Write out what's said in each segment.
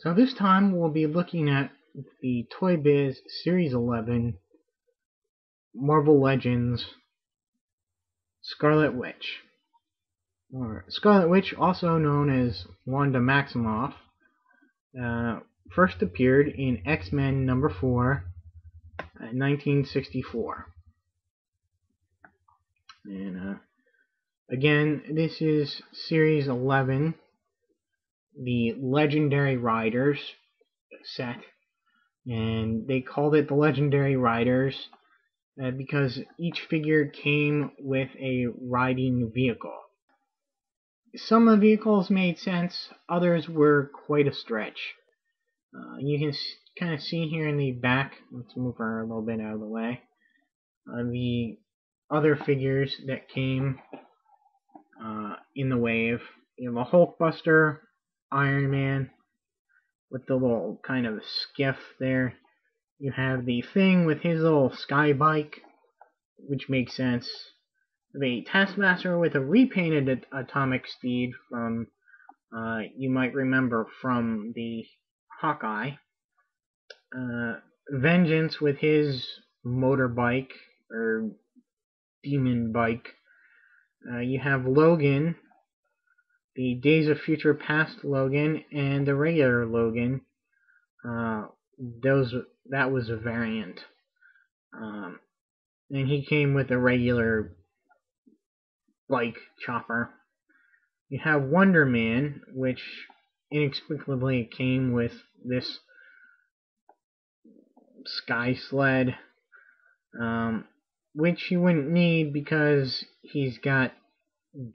So this time we'll be looking at the Toy Biz Series 11 Marvel Legends Scarlet Witch. Or Scarlet Witch, also known as Wanda Maximoff, first appeared in X-Men number 4 in 1964. And again, this is Series 11, the Legendary Riders set, and they called it the Legendary Riders because each figure came with a riding vehicle. Some of the vehicles made sense, others were quite a stretch. You can kind of see here in the back, let's move her a little bit out of the way, the other figures that came in the wave. You have a Hulkbuster, Iron Man, with the little kind of skiff there. You have the Thing with his little sky bike, which makes sense. The Taskmaster with a repainted Atomic Steed from, you might remember from the Hawkeye. Vengeance with his motorbike, or demon bike. You have Logan, the Days of Future Past Logan, and the regular Logan. That was a variant. And he came with a regular bike chopper. You have Wonder Man, which inexplicably came with this sky sled, which you wouldn't need because he's got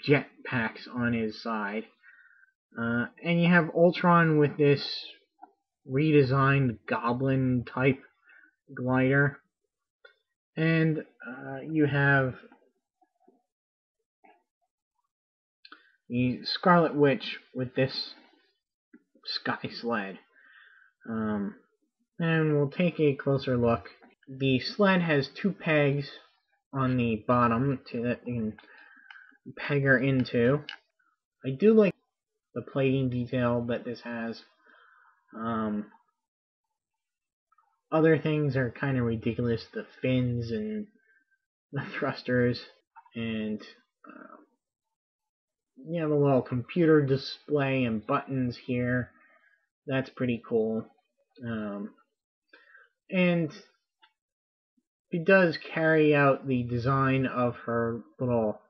jetpacks on his side. And you have Ultron with this redesigned goblin type glider. And you have the Scarlet Witch with this sky sled. And we'll take a closer look. The sled has 2 pegs on the bottom that you can peg her into. I do like the plating detail that this has. Other things are kind of ridiculous, the fins and the thrusters, and you have a little computer display and buttons here. That's pretty cool. And it does carry out the design of her little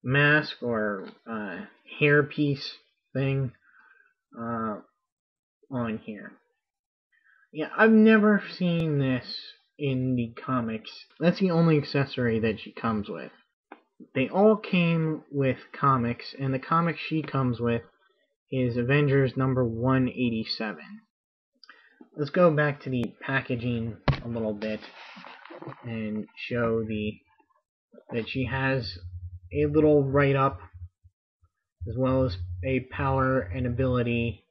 mask or hairpiece thing on here. Yeah, I've never seen this in the comics. That's the only accessory that she comes with. They all came with comics, and the comic she comes with is Avengers number 187. Let's go back to the packaging a little bit and show that she has a little write-up as well as a power and ability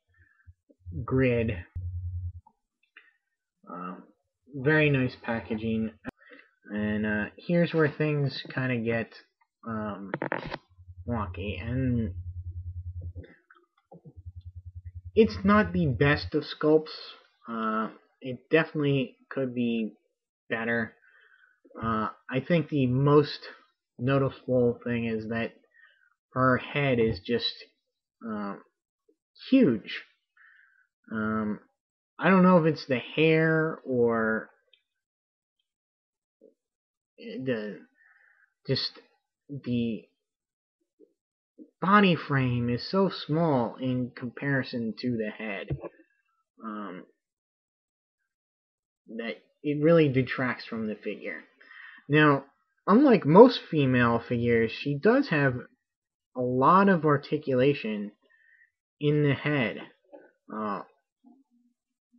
grid. Very nice packaging. And here's where things kind of get wonky. And it's not the best of sculpts. It definitely could be better. I think the most noticeable thing is that her head is just huge. I don't know if it's the hair or the body frame is so small in comparison to the head that it really detracts from the figure. Now, unlike most female figures, she does have a lot of articulation in the head.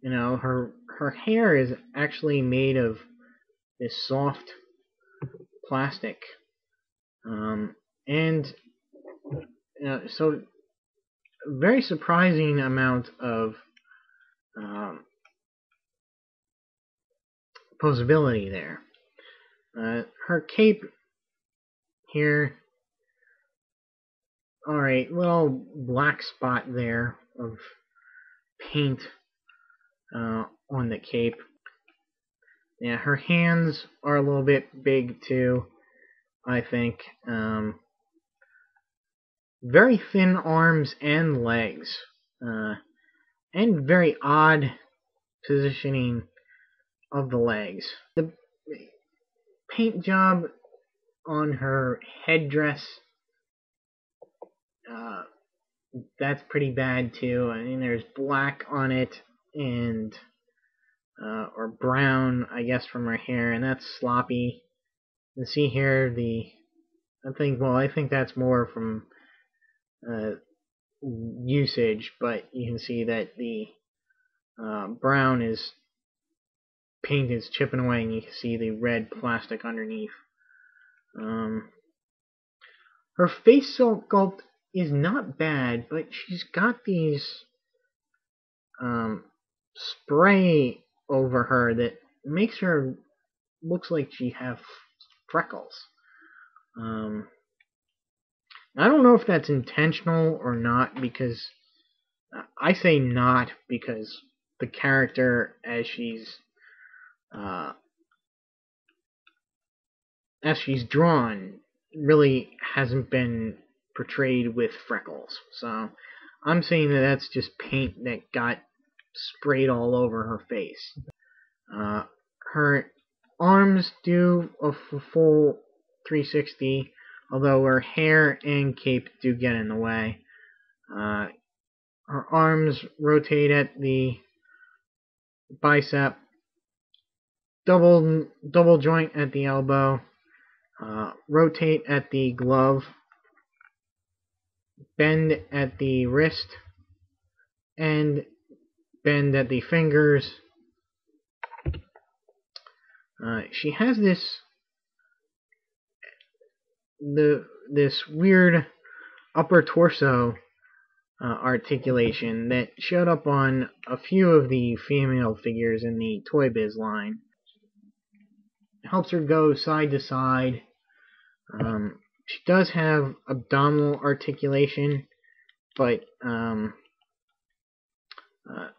You know, her hair is actually made of this soft plastic, and so very surprising amount of posability there. Her cape here Alright, little black spot there of paint on the cape. Yeah, her hands are a little bit big too, I think. Very thin arms and legs. And very odd positioning of the legs. The paint job on her headdress, that's pretty bad too. I mean, there's black on it and or brown, I guess, from her hair, and that's sloppy. You can see here I think that's more from usage, but you can see that the brown paint is chipping away, and you can see the red plastic underneath. Her face sculpt is not bad, but she's got these spray over her that makes her looks like she have freckles. I don't know if that's intentional or not, because I say not, because the character as she's drawn really hasn't been portrayed with freckles. So I'm saying that that's just paint that got sprayed all over her face. Her arms do a full 360, although her hair and cape do get in the way. Her arms rotate at the bicep, double joint at the elbow, rotate at the glove, bend at the wrist, and bend at the fingers. She has this weird upper torso articulation that showed up on a few of the female figures in the Toy Biz line. It helps her go side to side. She does have abdominal articulation, but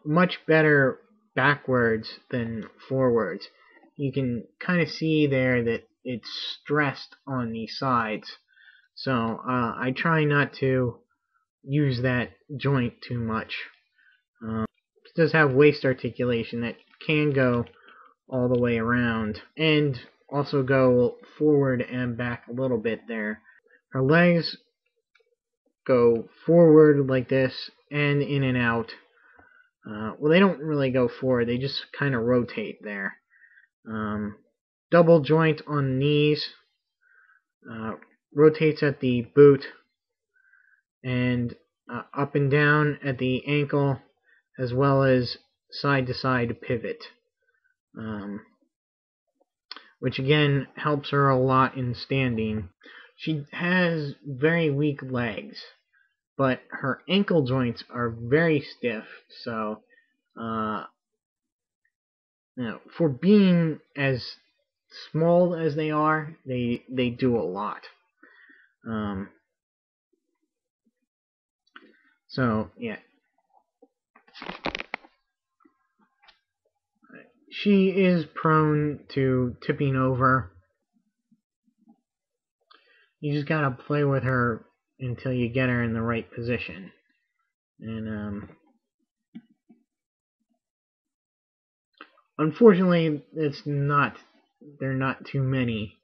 much better backwards than forwards. You can kind of see there that it's stressed on the sides, so I try not to use that joint too much. It does have waist articulation that can go all the way around, and also go forward and back a little bit there. Her legs go forward like this and in and out. Well, they don't really go forward, they just kind of rotate there. Double joint on the knees, rotates at the boot, and up and down at the ankle, as well as side to side pivot, which again helps her a lot in standing. She has very weak legs, but her ankle joints are very stiff, so for being as small as they are, they do a lot. So yeah, she is prone to tipping over. You just gotta play with her until you get her in the right position, and unfortunately, there are not too many